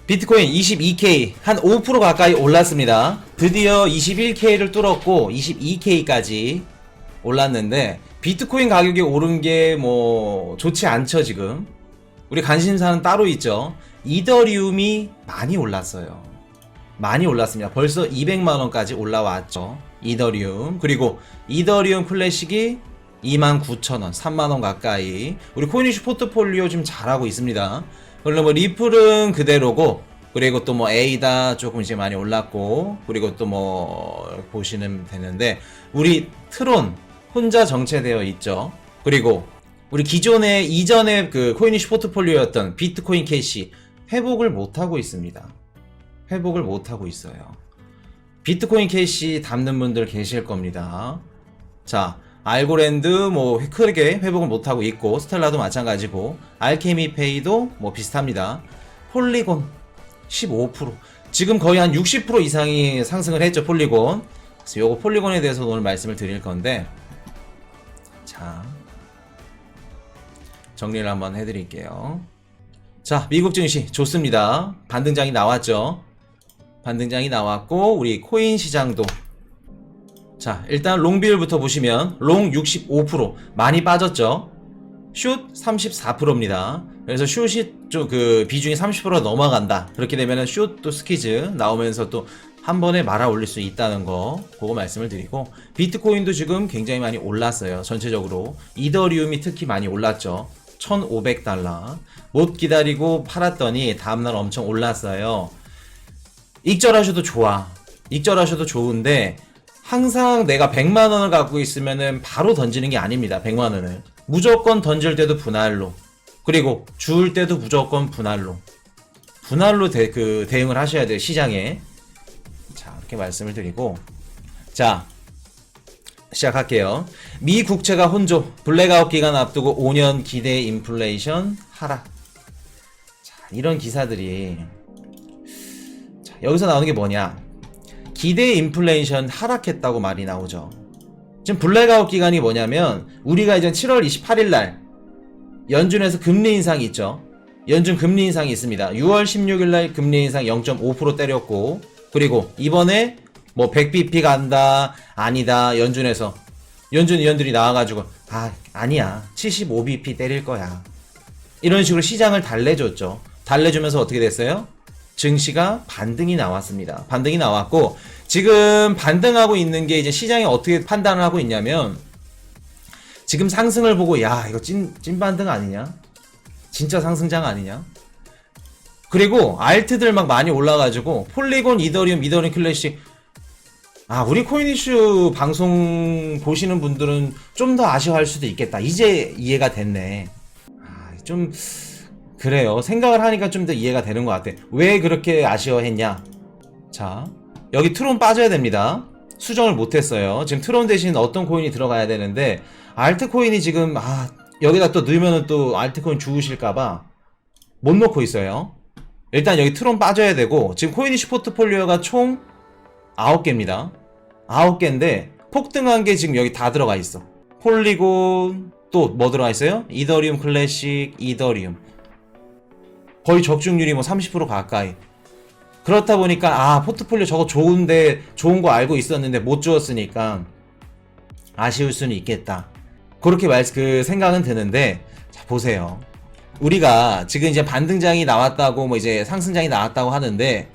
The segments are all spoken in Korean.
비트코인 22K 한 5% 가까이 올랐습니다. 드디어 21K를 뚫었고 22K까지 올랐는데 비트코인 가격이 오른 게 뭐 좋지 않죠. 지금 우리 관심사는 따로 있죠. 이더리움이 많이 올랐어요. 많이 올랐습니다. 벌써 200만원까지 올라왔죠. 이더리움. 그리고 이더리움 클래식이 29,000원 3만원 가까이. 우리 코인이슈 포트폴리오 좀 잘하고 있습니다. 그리고 뭐 리플은 그대로고, 그리고 또 뭐 에이다 조금 이제 많이 올랐고, 그리고 또 뭐 보시면 되는데 우리 트론 혼자 정체되어 있죠. 그리고 우리 이전에 그 코인이슈 포트폴리오였던 비트코인 캐시 회복을 못하고 있습니다. 회복을 못하고 있어요. 비트코인 캐시 담는 분들 계실 겁니다. 자, 알고랜드 뭐 크게 회복을 못하고 있고, 스텔라도 마찬가지고, 알케미페이도 뭐 비슷합니다. 폴리곤 15%, 지금 거의 한 60% 이상이 상승을 했죠. 폴리곤. 그래서 요거 폴리곤에 대해서 오늘 말씀을 드릴 건데, 자, 정리를 한번 해드릴게요. 자, 미국 증시 좋습니다. 반등장이 나왔죠. 반등장이 나왔고, 우리 코인 시장도, 자, 일단 롱 비율부터 보시면 롱 65% 많이 빠졌죠. 슛 34%입니다. 그래서 슛이 좀 그 비중이 30% 넘어간다. 그렇게 되면은 슛도 스퀴즈 나오면서 또 한 번에 말아 올릴 수 있다는 거, 그거 말씀을 드리고, 비트코인도 지금 굉장히 많이 올랐어요. 전체적으로 이더리움이 특히 많이 올랐죠. 1,500달러 못 기다리고 팔았더니 다음날 엄청 올랐어요. 익절하셔도 좋아. 익절하셔도 좋은데 항상 내가 100만원을 갖고 있으면은 바로 던지는 게 아닙니다. 100만원을 무조건 던질 때도 분할로, 그리고 줄 때도 무조건 분할로 대응을 하셔야 돼요, 시장에. 자, 이렇게 말씀을 드리고, 자, 시작할게요. 미 국채가 혼조, 블랙아웃 기간 앞두고 5년 기대 인플레이션 하락. 자, 이런 기사들이, 자, 여기서 나오는 게 뭐냐? 기대 인플레이션 하락했다고 말이 나오죠. 지금 블랙아웃 기간이 뭐냐면, 우리가 이제 7월 28일 날 연준에서 금리 인상이 있죠. 연준 금리 인상이 있습니다. 6월 16일 날 금리 인상 0.5% 때렸고, 그리고 이번에 뭐 100bp 간다, 아니다, 연준에서 연준 의원들이 나와가지고 아니야, 75bp 때릴 거야, 이런 식으로 시장을 달래줬죠. 달래주면서 어떻게 됐어요? 증시가 반등이 나왔습니다. 반등이 나왔고, 지금 반등하고 있는 게 이제 시장이 어떻게 판단을 하고 있냐면, 지금 상승을 보고 야, 이거 찐 반등 아니냐? 진짜 상승장 아니냐? 그리고 알트들 막 많이 올라가지고, 폴리곤, 이더리움 클래식, 우리 코인이슈 방송 보시는 분들은 좀 더 아쉬워할 수도 있겠다. 이제 이해가 됐네. 좀 그래요. 생각을 하니까 좀 더 이해가 되는 것 같아. 왜 그렇게 아쉬워했냐? 자, 여기 트론 빠져야 됩니다. 수정을 못했어요. 지금 트론 대신 어떤 코인이 들어가야 되는데, 알트코인이 지금 여기다 또 넣으면은 또 알트코인 죽으실까봐 못 넣고 있어요. 일단 여기 트론 빠져야 되고, 지금 코인이슈 포트폴리오가 총 9개입니다. 9개인데 폭등한 게 지금 여기 다 들어가 있어. 폴리곤, 또 뭐 들어가 있어요? 이더리움 클래식, 이더리움. 거의 적중률이 뭐 30% 가까이. 그렇다 보니까 포트폴리오 저거 좋은데, 좋은 거 알고 있었는데 못 주었으니까 아쉬울 수는 있겠다. 그렇게 그 생각은 드는데, 자, 보세요. 우리가 지금 이제 반등장이 나왔다고, 뭐 이제 상승장이 나왔다고 하는데,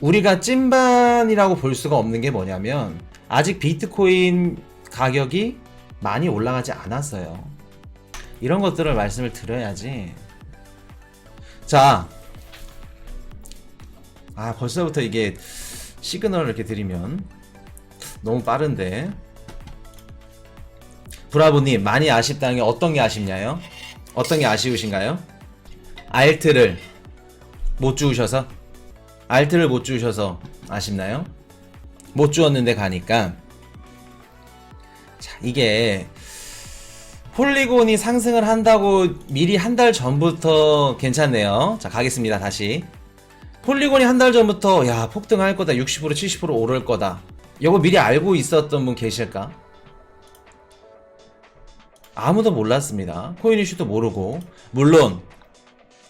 우리가 찐반이라고 볼 수가 없는 게 뭐냐면, 아직 비트코인 가격이 많이 올라가지 않았어요. 이런 것들을 말씀을 드려야지. 자, 벌써부터 이게 시그널을 이렇게 드리면 너무 빠른데. 브라보님, 많이 아쉽다는 게 어떤 게 아쉽냐요? 어떤 게 아쉬우신가요? 알트를 못 주우셔서? 알트를 못 주우셔서 아쉽나요? 못 주었는데 가니까. 자, 이게 폴리곤이 상승을 한다고 미리 한 달 전부터 괜찮네요. 자, 가겠습니다. 다시. 폴리곤이 한 달 전부터 폭등할 거다, 60% 70% 오를 거다, 이거 미리 알고 있었던 분 계실까? 아무도 몰랐습니다. 코인이슈도 모르고. 물론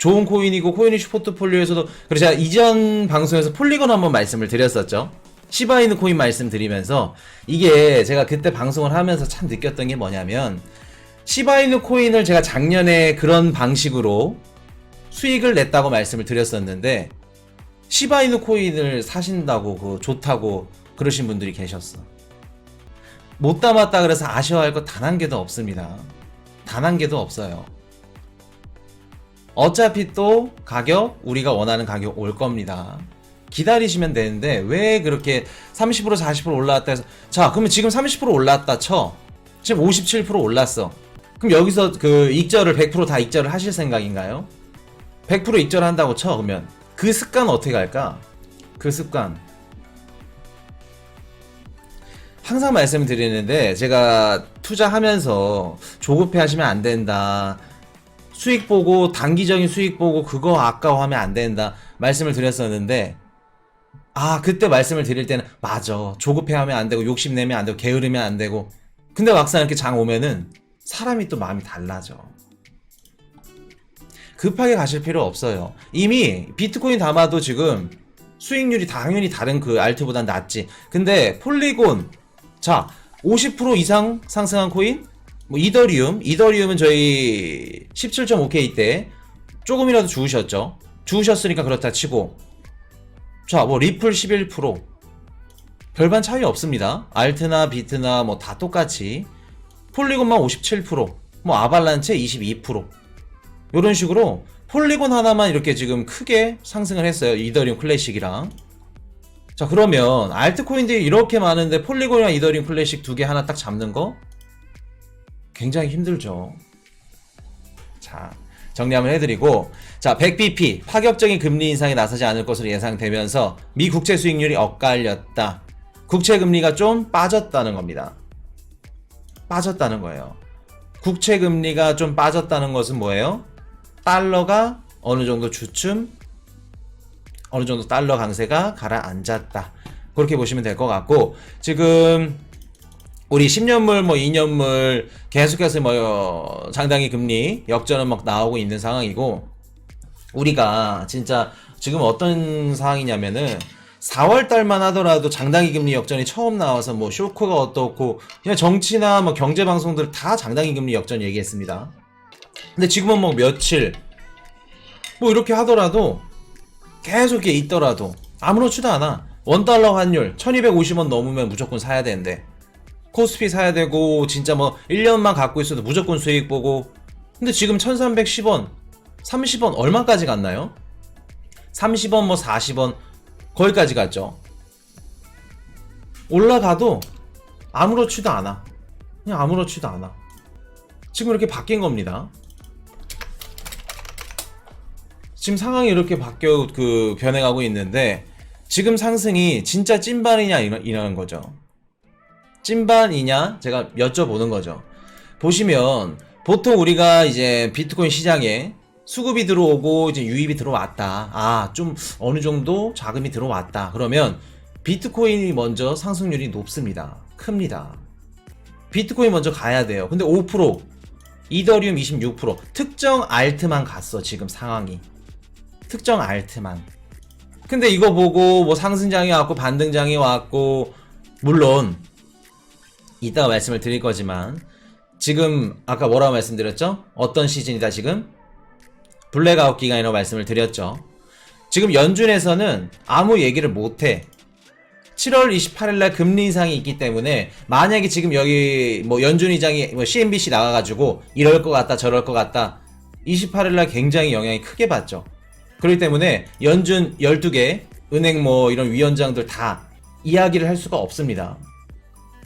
좋은 코인이고 코인이슈 포트폴리오에서도 그래서 제가 이전 방송에서 폴리곤 한번 말씀을 드렸었죠. 시바이누 코인 말씀드리면서 이게 제가 그때 방송을 하면서 참 느꼈던 게 뭐냐면 시바이누 코인을 제가 작년에 그런 방식으로 수익을 냈다고 말씀을 드렸었는데 시바이누 코인을 사신다고 좋다고 그러신 분들이 계셨어. 못 담았다 그래서 아쉬워할 거 단 한 개도 없습니다. 단 한 개도 없어요. 어차피 또 가격 우리가 원하는 가격 올 겁니다. 기다리시면 되는데 왜 그렇게 30% 40% 올라왔다 해서 자 그러면 지금 30% 올랐다 쳐. 지금 57% 올랐어. 그럼 여기서 그 익절을 100% 다 익절을 하실 생각인가요? 100% 익절한다고 쳐. 그러면 그 습관 어떻게 갈까? 그 습관 항상 말씀드리는데 제가 투자하면서 조급해 하시면 안 된다. 수익 보고 단기적인 수익 보고 그거 아까워하면 안 된다 말씀을 드렸었는데 그때 말씀을 드릴 때는 맞아 조급해 하면 안 되고 욕심내면 안 되고 게으르면 안 되고 근데 막상 이렇게 장 오면은 사람이 또 마음이 달라져. 급하게 가실 필요 없어요. 이미 비트코인 담아도 지금 수익률이 당연히 다른 그 알트보단 낮지. 근데 폴리곤 자 50% 이상 상승한 코인 뭐 이더리움은 저희 17.5K 때 조금이라도 주우셨죠. 주우셨으니까 그렇다 치고 자 뭐 리플 11% 별반 차이 없습니다. 알트나 비트나 뭐 다 똑같이 폴리곤만 57% 뭐 아발란체 22% 요런 식으로 폴리곤 하나만 이렇게 지금 크게 상승을 했어요. 이더리움 클래식이랑. 자 그러면 알트코인들이 이렇게 많은데 폴리곤이랑 이더리움 클래식 두 개 하나 딱 잡는 거 굉장히 힘들죠. 자 정리 한번 해드리고 자 100bp 파격적인 금리 인상에 나서지 않을 것으로 예상되면서 미 국채 수익률이 엇갈렸다. 국채 금리가 좀 빠졌다는 겁니다. 빠졌다는 거예요. 국채 금리가 좀 빠졌다는 것은 뭐예요? 달러가 어느 정도 주춤 어느 정도 달러 강세가 가라앉았다. 그렇게 보시면 될 것 같고 지금 우리 10년물 뭐 2년물 계속해서 뭐 장단기 금리 역전은 막 나오고 있는 상황이고 우리가 진짜 지금 어떤 상황이냐면은 4월 달만 하더라도 장단기 금리 역전이 처음 나와서 뭐 쇼크가 어떻고 그냥 정치나 뭐 경제 방송들 다 장단기 금리 역전 얘기했습니다. 근데 지금은 뭐 며칠 뭐 이렇게 하더라도 계속 이렇게 있더라도 아무렇지도 않아. 원달러 환율 1250원 넘으면 무조건 사야 되는데 코스피 사야 되고 진짜 뭐 1년만 갖고 있어도 무조건 수익 보고 근데 지금 1310원 30원 얼마까지 갔나요? 30원 뭐 40원 거기까지 갔죠. 올라가도 아무렇지도 않아. 그냥 아무렇지도 않아. 지금 이렇게 바뀐 겁니다. 지금 상황이 이렇게 바뀌어 변해가고 있는데 지금 상승이 진짜 찐반이냐 이러는 거죠. 찐반이냐 제가 여쭤보는 거죠. 보시면 보통 우리가 이제 비트코인 시장에 수급이 들어오고 이제 유입이 들어왔다. 좀 어느 정도 자금이 들어왔다. 그러면 비트코인이 먼저 상승률이 높습니다. 큽니다. 비트코인 먼저 가야 돼요. 근데 5% 이더리움 26% 특정 알트만 갔어. 지금 상황이 특정 알트만. 근데 이거 보고 뭐 상승장이 왔고 반등장이 왔고 물론 이따가 말씀을 드릴 거지만 지금 아까 뭐라고 말씀드렸죠? 어떤 시즌이다 지금? 블랙아웃 기간이라고 말씀을 드렸죠. 지금 연준에서는 아무 얘기를 못해. 7월 28일날 금리 인상이 있기 때문에 만약에 지금 여기 뭐 연준 의장이 뭐 CNBC 나가가지고 이럴 것 같다 저럴 것 같다 28일날 굉장히 영향이 크게 받죠. 그렇기 때문에 연준 12개 은행 뭐 이런 위원장들 다 이야기를 할 수가 없습니다.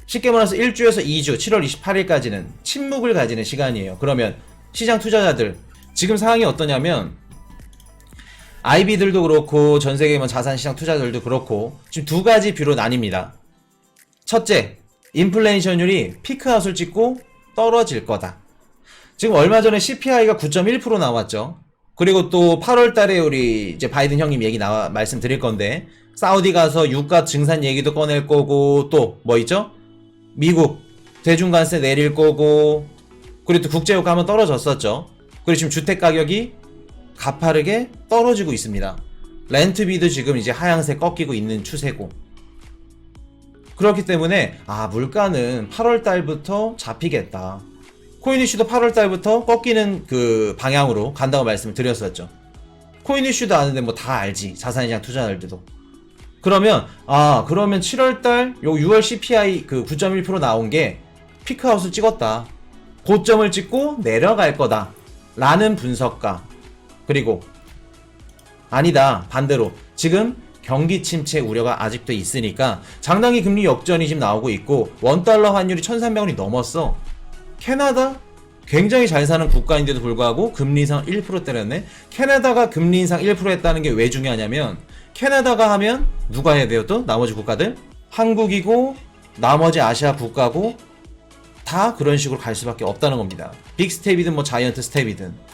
쉽게 말해서 1주에서 2주 7월 28일까지는 침묵을 가지는 시간이에요. 그러면 시장 투자자들 지금 상황이 어떠냐면 IB들도 그렇고 전세계 뭐 자산시장 투자자들도 그렇고 지금 두 가지 뷰로 나뉩니다. 첫째, 인플레이션율이 피크아웃을 찍고 떨어질 거다. 지금 얼마 전에 CPI가 9.1% 나왔죠. 그리고 또 8월 달에 우리 이제 바이든 형님 얘기 말씀드릴 건데 사우디 가서 유가 증산 얘기도 꺼낼 거고 또 뭐 있죠? 미국 대중관세 내릴 거고 그리고 또 국제유가 한번 떨어졌었죠. 그리고 지금 주택 가격이 가파르게 떨어지고 있습니다. 렌트비도 지금 이제 하향세 꺾이고 있는 추세고. 그렇기 때문에 물가는 8월 달부터 잡히겠다. 코인 이슈도 8월 달부터 꺾이는 그 방향으로 간다고 말씀을 드렸었죠. 코인 이슈도 아는데 뭐 다 알지. 자산시장 투자자들도. 그러면 7월 달 요 6월 CPI 그 9.1% 나온 게 피크아웃을 찍었다. 고점을 찍고 내려갈 거다. 라는 분석가. 그리고 아니다. 반대로 지금 경기 침체 우려가 아직도 있으니까 장단기 금리 역전이 지금 나오고 있고 원달러 환율이 1,300원이 넘었어. 캐나다 굉장히 잘 사는 국가인데도 불구하고 금리 인상 1% 때렸네. 캐나다가 금리 인상 1% 했다는 게 왜 중요하냐면 캐나다가 하면 누가 해야 돼요 또? 나머지 국가들? 한국이고 나머지 아시아 국가고 다 그런 식으로 갈 수밖에 없다는 겁니다. 빅스텝이든 뭐 자이언트 스텝이든.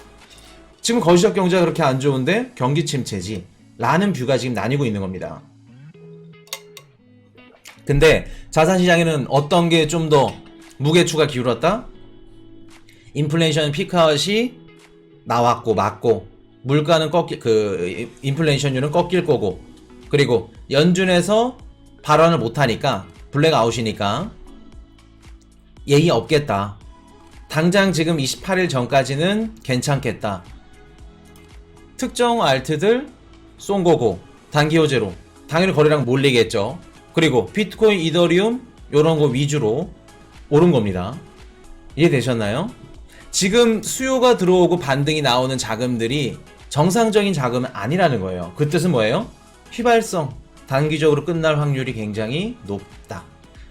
지금 거시적 경제가 그렇게 안 좋은데 경기 침체지 라는 뷰가 지금 나뉘고 있는 겁니다. 근데 자산시장에는 어떤 게 좀 더 무게추가 기울었다? 인플레이션 피크아웃이 나왔고 맞고 물가는 인플레이션율은 꺾일 거고 그리고 연준에서 발언을 못하니까 블랙아웃이니까 예의 없겠다. 당장 지금 28일 전까지는 괜찮겠다. 특정 알트들 쏜 거고 단기 호재로 당연히 거래량 몰리겠죠. 그리고 비트코인, 이더리움 요런 거 위주로 오른 겁니다. 이해되셨나요? 지금 수요가 들어오고 반등이 나오는 자금들이 정상적인 자금은 아니라는 거예요. 그 뜻은 뭐예요? 휘발성, 단기적으로 끝날 확률이 굉장히 높다.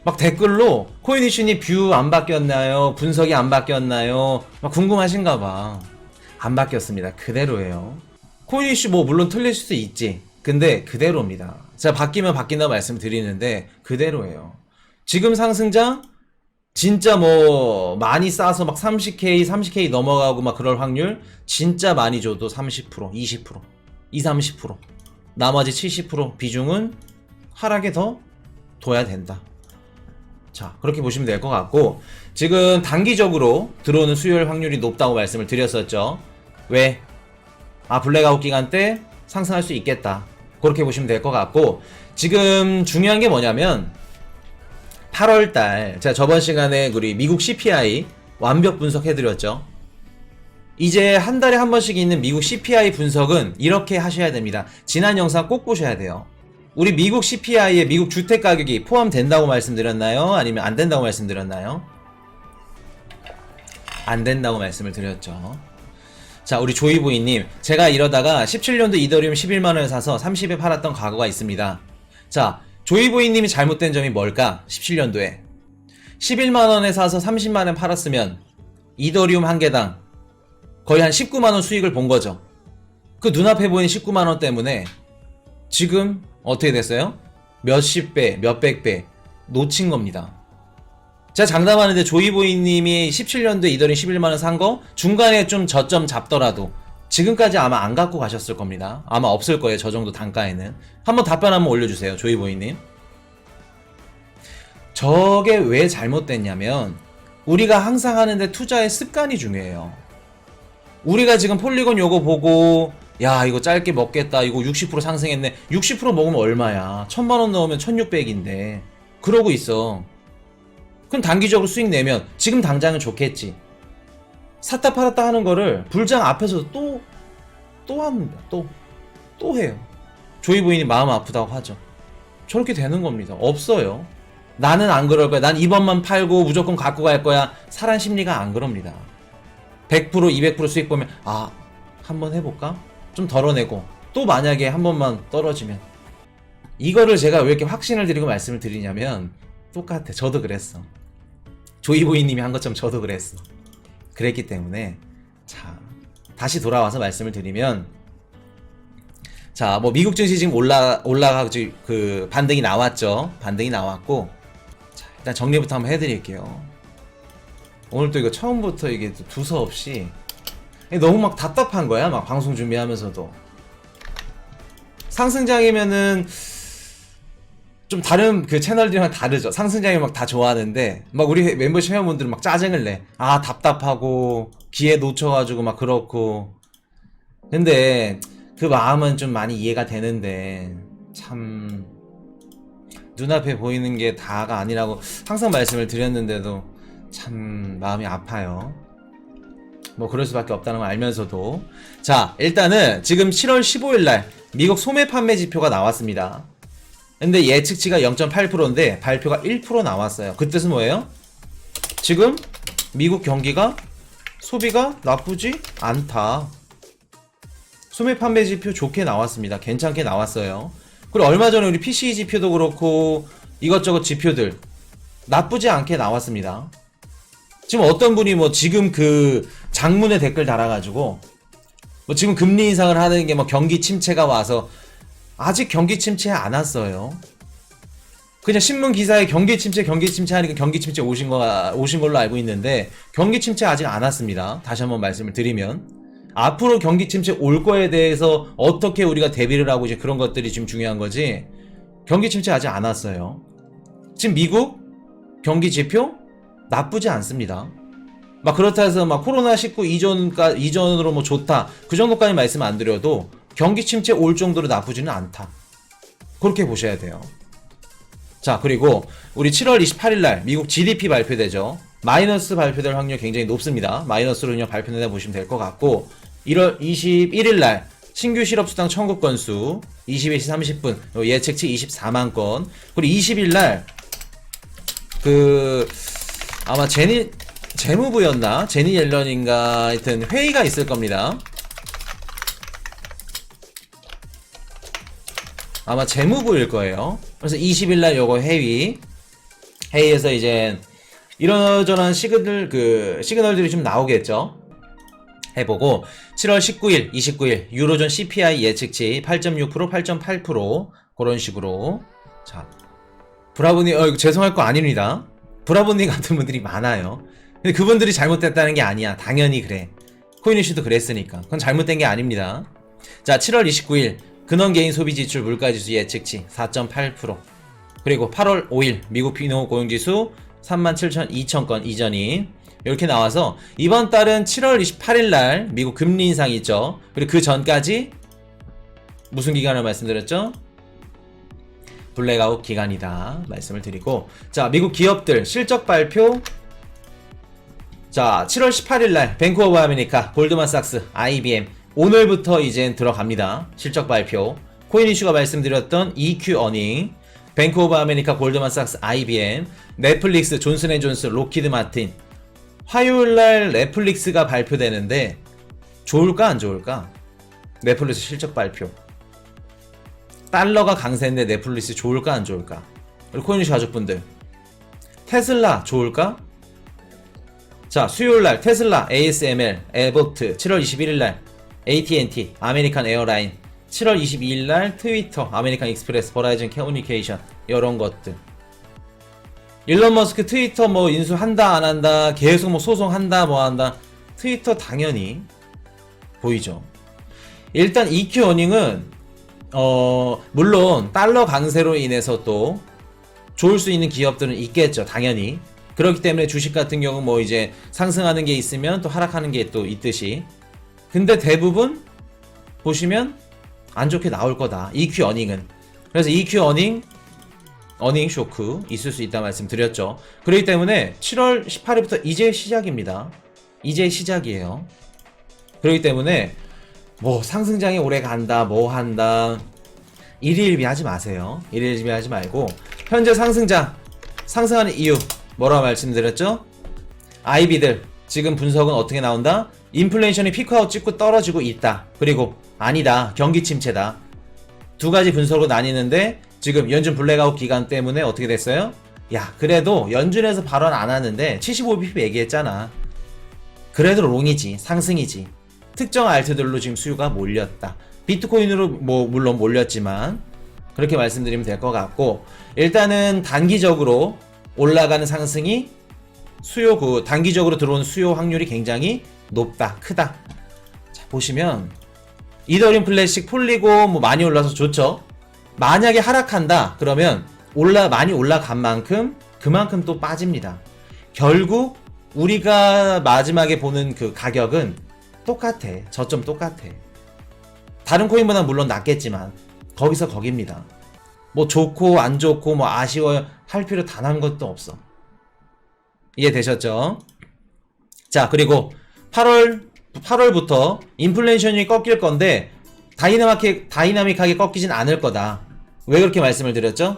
막 댓글로 코인 이슈니 뷰 안 바뀌었나요? 분석이 안 바뀌었나요? 막 궁금하신가 봐. 안 바뀌었습니다. 그대로예요. 코인 이슈 뭐 물론 틀릴 수도 있지. 근데 그대로입니다. 제가 바뀌면 바뀐다고 말씀드리는데 그대로예요. 지금 상승장 진짜 뭐 많이 싸서 막 30K 넘어가고 막 그럴 확률 진짜 많이 줘도 30%, 20%, 20-30% 나머지 70% 비중은 하락에 더 둬야 된다. 자, 그렇게 보시면 될 것 같고 지금 단기적으로 들어오는 수요일 확률이 높다고 말씀을 드렸었죠. 왜? 블랙아웃 기간 때 상승할 수 있겠다. 그렇게 보시면 될 것 같고 지금 중요한 게 뭐냐면 8월달 제가 저번 시간에 우리 미국 CPI 완벽 분석해드렸죠. 이제 한 달에 한 번씩 있는 미국 CPI 분석은 이렇게 하셔야 됩니다. 지난 영상 꼭 보셔야 돼요. 우리 미국 CPI에 미국 주택 가격이 포함된다고 말씀드렸나요? 아니면 안 된다고 말씀드렸나요? 안 된다고 말씀을 드렸죠. 자, 우리 조이보이님, 제가 이러다가 17년도 이더리움 11만원에 사서 30에 팔았던 과거가 있습니다. 자, 조이보이님이 잘못된 점이 뭘까? 17년도에 11만원에 사서 30만원에 팔았으면 이더리움 한 개당 거의 한 19만원 수익을 본 거죠. 그 눈앞에 보이는 19만원 때문에 지금 어떻게 됐어요? 몇십 배, 몇백 배 놓친 겁니다. 제가 장담하는데 조이보이님이 17년도에 이더리움 11만원 산 거 중간에 좀 저점 잡더라도 지금까지 아마 안 갖고 가셨을 겁니다. 아마 없을 거예요. 저 정도 단가에는. 한번 답변 한번 올려주세요. 조이보이님. 저게 왜 잘못됐냐면 우리가 항상 하는데 투자의 습관이 중요해요. 우리가 지금 폴리곤 요거 보고 야 이거 짧게 먹겠다. 이거 60% 상승했네. 60% 먹으면 얼마야. 1000만원 넣으면 1600인데 그러고 있어. 그럼 단기적으로 수익 내면 지금 당장은 좋겠지. 샀다 팔았다 하는 거를 불장 앞에서도 또 합니다. 또 해요. 조이부인이 마음 아프다고 하죠. 저렇게 되는 겁니다. 없어요. 나는 안 그럴 거야. 난 이번만 팔고 무조건 갖고 갈 거야. 사람 심리가 안 그럽니다. 100%, 200% 수익 보면 한번 해볼까? 좀 덜어내고 또 만약에 한 번만 떨어지면 이거를 제가 왜 이렇게 확신을 드리고 말씀을 드리냐면 똑같아. 저도 그랬어. 조이보이님이 한 것처럼 저도 그랬어. 그랬기 때문에 자 다시 말씀을 드리면 자 뭐 미국 증시 지금 올라가고 그 반등이 나왔죠. 반등이 나왔고 자 일단 정리부터 한번 해드릴게요. 오늘 또 이거 처음부터 이게 두서없이 너무 막 답답한 거야. 막 방송 준비하면서도 상승장이면은 좀 다른 그 채널들이랑 다르죠. 상승장이 막 다 좋아하는데 막 우리 멤버십 회원분들은 막 짜증을 내. 답답하고 기회 놓쳐가지고 막 그렇고 근데 그 마음은 좀 많이 이해가 되는데 참 눈앞에 보이는 게 다가 아니라고 항상 말씀을 드렸는데도 참 마음이 아파요. 뭐 그럴 수밖에 없다는 걸 알면서도. 자, 일단은 지금 7월 15일날 미국 소매 판매 지표가 나왔습니다. 근데 예측치가 0.8%인데 발표가 1% 나왔어요. 그 뜻은 뭐예요? 지금 미국 경기가 소비가 나쁘지 않다. 소매 판매 지표 좋게 나왔습니다. 괜찮게 나왔어요. 그리고 얼마 전에 우리 PCE 지표도 그렇고 이것저것 지표들 나쁘지 않게 나왔습니다. 지금 어떤 분이 뭐 지금 그 장문에 댓글 달아가지고 뭐 지금 금리 인상을 하는 게 뭐 경기 침체가 와서 아직 경기 침체 안 왔어요. 그냥 신문 기사에 경기 침체 하니까 경기 침체 오신 걸로 알고 있는데 경기 침체 아직 안 왔습니다. 다시 한번 말씀을 드리면 앞으로 경기 침체 올 거에 대해서 어떻게 우리가 대비를 하고 이제 그런 것들이 지금 중요한 거지. 경기 침체 아직 안 왔어요. 지금 미국 경기 지표 나쁘지 않습니다. 막 그렇다 해서 막 코로나19 이전으로 뭐 좋다 그 정도까지 말씀 안 드려도 경기 침체 올 정도로 나쁘지는 않다. 그렇게 보셔야 돼요. 자, 그리고 우리 7월 28일날 미국 GDP 발표되죠. 마이너스 발표될 확률이 굉장히 높습니다. 마이너스로 그냥 발표된다 보시면 될 것 같고 1월 21일날 신규 실업수당 청구 건수 22시 30분 예측치 24만 건. 그리고 20일날 그 아마 재무부였나? 제니 옐런인가 하여튼 회의가 있을 겁니다. 아마 재무부일 거예요. 그래서 20일날 요거 회의에서 이제 이런저런 시그널들이 좀 나오겠죠. 해보고 7월 19일, 29일 유로존 CPI 예측치 8.6%, 8.8% 그런 식으로. 자, 브라보니 죄송할 거 아닙니다. 브라보니 같은 분들이 많아요. 근데 그분들이 잘못됐다는 게 아니야. 당연히 그래. 코인이슈도 그랬으니까. 그건 잘못된 게 아닙니다. 자, 7월 29일 근원개인 소비지출 물가지수 예측치 4.8%. 그리고 8월 5일 미국 비농 고용지수 37,200건 이전이 이렇게 나와서 이번 달은 7월 28일날 미국 금리 인상이 있죠. 그리고 그 전까지 무슨 기간을 말씀드렸죠? 블랙아웃 기간이다 말씀을 드리고. 자, 미국 기업들 실적 발표. 자, 7월 18일날 뱅크 오브 아메리카, 골드만삭스, IBM 오늘부터 이젠 들어갑니다. 실적 발표. 코인이슈가 말씀드렸던 EQ 어닝, 뱅크 오브 아메리카, 골드만삭스, IBM, 넷플릭스, 존슨앤존슨, 로키드 마틴. 화요일날 넷플릭스가 발표되는데 좋을까 안 좋을까? 넷플릭스 실적 발표. 달러가 강세인데 넷플릭스 좋을까 안 좋을까? 그리고 코인이슈 가족분들, 테슬라 좋을까? 자, 수요일날 테슬라, ASML, 에버트, 7월 21일날 AT&T, 아메리칸 에어라인, 7월 22일날 트위터, 아메리칸 익스프레스, 버라이즌 커뮤니케이션 이런 것들. 일론 머스크 트위터 뭐 인수한다 안 한다, 계속 뭐 소송한다 뭐 한다. 트위터 당연히 보이죠. 일단 EQ 어닝은 물론 달러 강세로 인해서 또 좋을 수 있는 기업들은 있겠죠. 당연히. 그렇기 때문에 주식 같은 경우 뭐 이제 상승하는 게 있으면 또 하락하는 게 또 있듯이. 근데 대부분 보시면 안 좋게 나올 거다. EQ 어닝은. 그래서 EQ 어닝 쇼크 있을 수 있다 말씀드렸죠. 그렇기 때문에 7월 18일부터 이제 시작입니다. 이제 시작이에요. 그렇기 때문에 뭐 상승장이 오래 간다 뭐 한다 일희일비하지 마세요. 일희일비하지 말고 현재 상승하는 이유 뭐라고 말씀드렸죠? IB들 지금 분석은 어떻게 나온다? 인플레이션이 피크아웃 찍고 떨어지고 있다. 그리고 아니다, 경기 침체다. 두 가지 분석으로 나뉘는데 지금 연준 블랙아웃 기간 때문에 어떻게 됐어요? 야, 그래도 연준에서 발언 안 하는데 75bp 얘기했잖아. 그래도 롱이지, 상승이지. 특정 알트들로 지금 수요가 몰렸다. 비트코인으로 뭐 물론 몰렸지만 그렇게 말씀드리면 될 것 같고, 일단은 단기적으로 올라가는 상승이 단기적으로 들어온 수요 확률이 굉장히 높다, 크다. 자, 보시면 이더리움 클래식 폴리고 뭐 많이 올라서 좋죠. 만약에 하락한다 그러면 많이 올라간 만큼 그만큼 또 빠집니다. 결국 우리가 마지막에 보는 그 가격은 똑같아. 저점 똑같아. 다른 코인보다 물론 낫겠지만 거기서 거깁니다. 뭐 좋고 안 좋고 뭐 아쉬워요 할 필요 단 한 것도 없어. 이해되셨죠? 자, 그리고 8월부터 인플레이션이 꺾일 건데 다이나믹하게 꺾이진 않을 거다. 왜 그렇게 말씀을 드렸죠?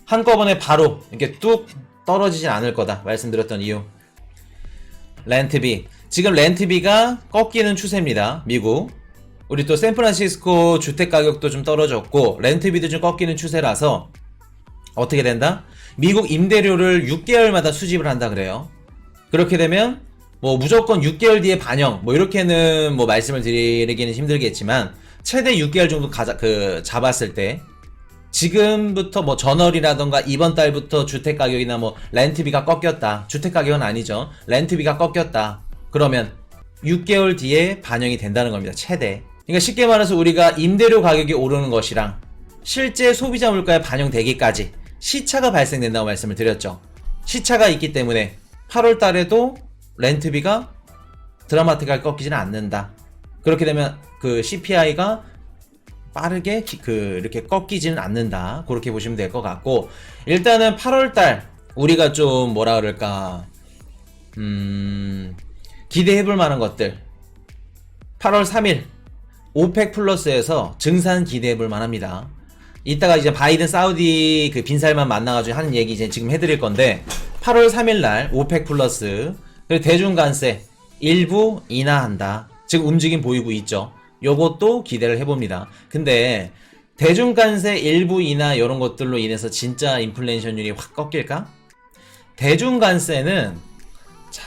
한꺼번에 바로 이렇게 뚝 떨어지진 않을 거다 말씀드렸던 이유. 렌트비, 지금 렌트비가 꺾이는 추세입니다. 미국. 우리 또 샌프란시스코 주택가격도 좀 떨어졌고 렌트비도 좀 꺾이는 추세라서 어떻게 된다? 미국 임대료를 6개월마다 수집을 한다 그래요. 그렇게 되면 뭐 무조건 6개월 뒤에 반영 뭐 이렇게는 뭐 말씀을 드리기는 힘들겠지만 최대 6개월 정도 잡았을 때 지금부터 뭐 전월이라던가 이번 달부터 주택가격이나 뭐 렌트비가 꺾였다. 주택가격은 아니죠. 렌트비가 꺾였다. 그러면 6개월 뒤에 반영이 된다는 겁니다. 최대. 그러니까 쉽게 말해서 우리가 임대료 가격이 오르는 것이랑 실제 소비자 물가에 반영되기까지 시차가 발생된다고 말씀을 드렸죠. 시차가 있기 때문에 8월 달에도 렌트비가 드라마틱하게 꺾이지는 않는다. 그렇게 되면 그 CPI가 빠르게 이렇게 꺾이지는 않는다. 그렇게 보시면 될 것 같고, 일단은 8월달 우리가 좀 뭐라 그럴까 기대해볼 만한 것들. 8월 3일 오펙 플러스에서 증산 기대해볼 만합니다. 이따가 이제 바이든 사우디 그 빈살만 만나가지고 하는 얘기 이제 지금 해드릴 건데 8월 3일날 오펙 플러스 그리고 대중관세 일부 인하한다. 지금 움직임 보이고 있죠. 요것도 기대를 해봅니다. 근데 대중관세 일부 인하 이런 것들로 인해서 진짜 인플레이션율이 확 꺾일까? 대중관세는 자,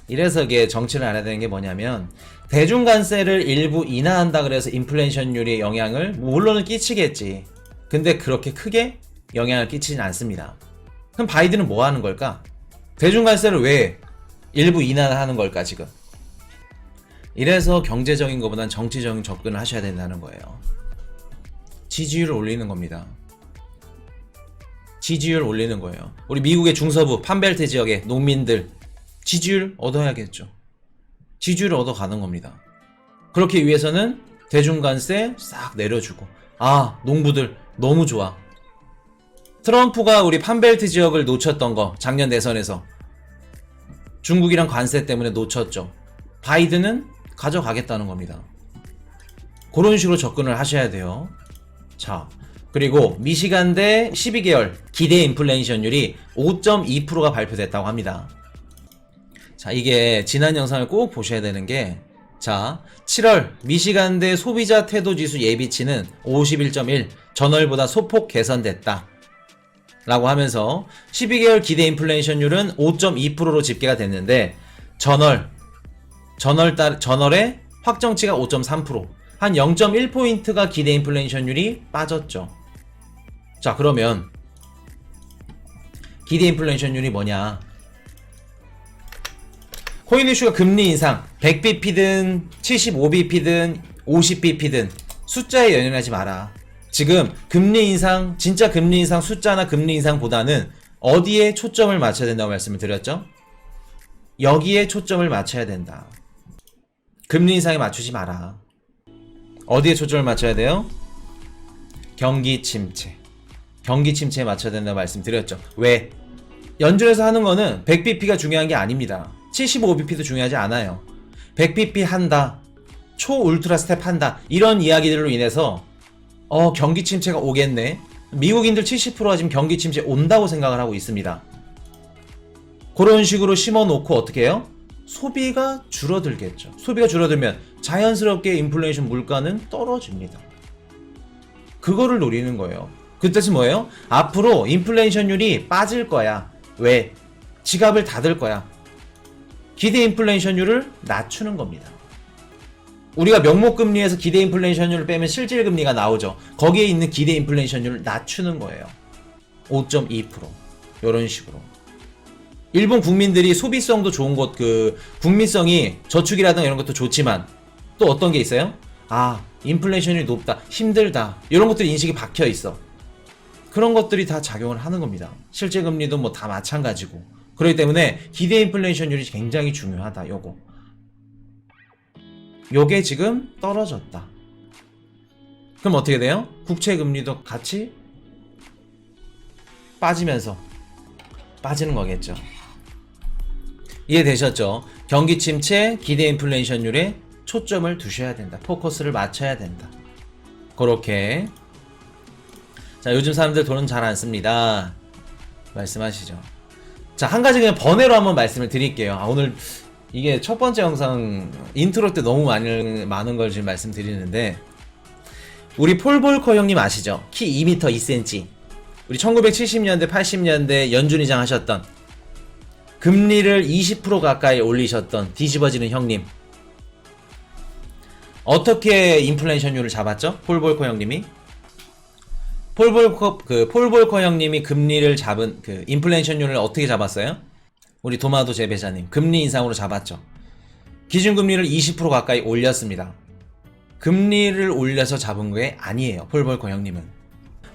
이래서 이게 정치를 알아야 되는 게 뭐냐면 대중관세를 일부 인하한다 그래서 인플레이션율에 영향을 물론은 끼치겠지. 근데 그렇게 크게 영향을 끼치진 않습니다. 그럼 바이든은 뭐 하는 걸까? 대중관세를 왜 일부 인하하는 걸까 지금? 이래서 경제적인 것보단 정치적인 접근을 하셔야 된다는 거예요. 지지율을 올리는 겁니다. 지지율 올리는 거예요. 우리 미국의 중서부 판벨트 지역의 농민들 지지율 얻어야겠죠. 지지율을 얻어가는 겁니다. 그렇게 위해서는 대중관세 싹 내려주고 농부들 너무 좋아. 트럼프가 우리 판벨트 지역을 놓쳤던 거 작년 대선에서 중국이랑 관세 때문에 놓쳤죠. 바이든은 가져가겠다는 겁니다. 그런 식으로 접근을 하셔야 돼요. 자, 그리고 미시간대 12개월 기대 인플레이션율이 5.2%가 발표됐다고 합니다. 자, 이게 지난 영상을 꼭 보셔야 되는 게, 자, 7월 미시간대 소비자 태도 지수 예비치는 51.1, 전월보다 소폭 개선됐다. 라고 하면서 12개월 기대 인플레이션율은 5.2%로 집계가 됐는데, 전월의 확정치가 5.3%, 한 0.1포인트가 기대 인플레이션율이 빠졌죠. 자, 그러면 기대 인플레이션율이 뭐냐? 코인 이슈가 금리 인상 100bp든 75bp든 50bp든 숫자에 연연하지 마라. 지금 금리 인상, 진짜 금리 인상 숫자나 금리 인상보다는 어디에 초점을 맞춰야 된다고 말씀을 드렸죠? 여기에 초점을 맞춰야 된다. 금리 인상에 맞추지 마라. 어디에 초점을 맞춰야 돼요? 경기 침체. 경기 침체에 맞춰야 된다고 말씀드렸죠. 왜? 연준에서 하는 거는 100bp가 중요한 게 아닙니다. 75bp도 중요하지 않아요. 100bp 한다. 초 울트라 스텝 한다. 이런 이야기들로 인해서 경기 침체가 오겠네. 미국인들 70%가 지금 경기 침체 온다고 생각을 하고 있습니다. 그런 식으로 심어놓고 어떻게 해요? 소비가 줄어들겠죠. 소비가 줄어들면 자연스럽게 인플레이션 물가는 떨어집니다. 그거를 노리는 거예요. 그 뜻은 뭐예요? 앞으로 인플레이션율이 빠질 거야. 왜? 지갑을 닫을 거야. 기대 인플레이션율을 낮추는 겁니다. 우리가 명목금리에서 기대 인플레이션율을 빼면 실질금리가 나오죠. 거기에 있는 기대 인플레이션율을 낮추는 거예요. 5.2% 이런 식으로. 일본 국민들이 소비성도 좋은 것, 국민성이 저축이라든가 이런 것도 좋지만 또 어떤 게 있어요? 인플레이션이 높다, 힘들다 이런 것들이 인식이 박혀 있어. 그런 것들이 다 작용을 하는 겁니다. 실질금리도 뭐 다 마찬가지고. 그렇기 때문에 기대 인플레이션율이 굉장히 중요하다. 요거 요게 지금 떨어졌다. 그럼 어떻게 돼요? 국채 금리도 같이 빠지면서 빠지는 거겠죠. 이해되셨죠? 경기 침체, 기대 인플레이션율에 초점을 두셔야 된다. 포커스를 맞춰야 된다. 그렇게. 자, 요즘 사람들 돈은 잘 안 씁니다. 말씀하시죠. 자, 한 가지 그냥 번외로 한번 말씀을 드릴게요. 오늘 이게 첫 번째 영상 인트로 때 너무 많은 걸 지금 말씀드리는데, 우리 폴 볼커 형님 아시죠? 키 2m 2cm. 우리 1970년대 80년대 연준의장 하셨던, 금리를 20% 가까이 올리셨던 뒤집어지는 형님. 어떻게 인플레이션율을 잡았죠? 폴 볼커 형님이. 폴 볼커 형님이 금리를 잡은 인플레이션율을 어떻게 잡았어요? 우리 도마도 재배자님 금리 인상으로 잡았죠. 기준금리를 20% 가까이 올렸습니다. 금리를 올려서 잡은 게 아니에요. 폴 볼커 형님은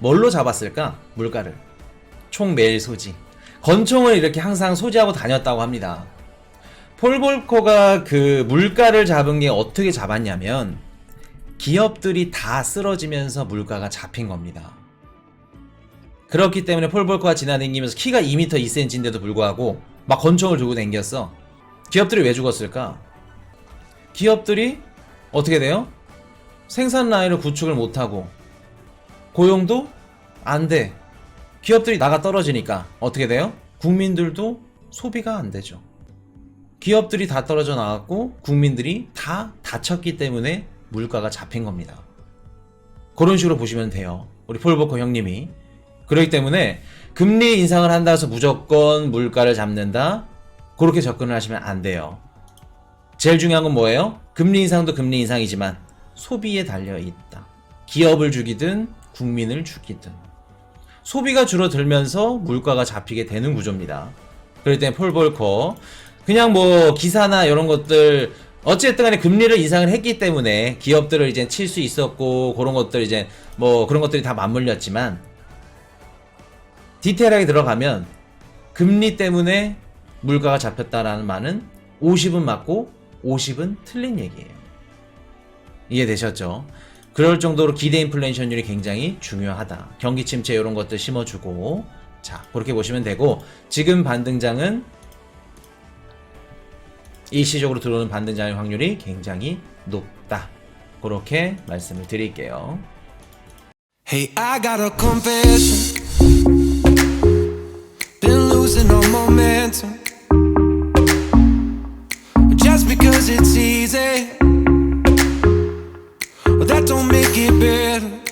뭘로 잡았을까? 물가를. 총 매일 소지. 권총을 이렇게 항상 소지하고 다녔다고 합니다. 폴 볼커가 그 물가를 잡은 게 어떻게 잡았냐면, 기업들이 다 쓰러지면서 물가가 잡힌 겁니다. 그렇기 때문에 폴 볼커가 지나다니면서 키가 2m 2cm인데도 불구하고 막 권총을 들고 다녔어. 기업들이 왜 죽었을까? 기업들이 어떻게 돼요? 생산 라인을 구축을 못하고 고용도 안 돼. 기업들이 나가 떨어지니까 어떻게 돼요? 국민들도 소비가 안 되죠. 기업들이 다 떨어져 나갔고 국민들이 다 다쳤기 때문에 물가가 잡힌 겁니다. 그런 식으로 보시면 돼요. 우리 폴 볼커 형님이. 그렇기 때문에 금리 인상을 한다 해서 무조건 물가를 잡는다, 그렇게 접근을 하시면 안 돼요. 제일 중요한 건 뭐예요? 금리 인상도 금리 인상이지만 소비에 달려있다. 기업을 죽이든 국민을 죽이든 소비가 줄어들면서 물가가 잡히게 되는 구조입니다. 그럴 때 폴 볼커 그냥 뭐 기사나 이런 것들 어쨌든 간에 금리를 인상을 했기 때문에 기업들을 이제 칠 수 있었고, 그런 것들 이제 뭐 그런 것들이 다 맞물렸지만, 디테일하게 들어가면 금리 때문에 물가가 잡혔다라는 말은 50은 맞고 50은 틀린 얘기예요. 이해되셨죠? 그럴 정도로 기대 인플레이션율이 굉장히 중요하다. 경기 침체 이런 것들 심어주고, 자, 그렇게 보시면 되고, 지금 반등장은 일시적으로 들어오는 반등장의 확률이 굉장히 높다. 그렇게 말씀을 드릴게요. Hey, I got a confession. Been losing all momentum. Just because it's easy, well, that don't make it better.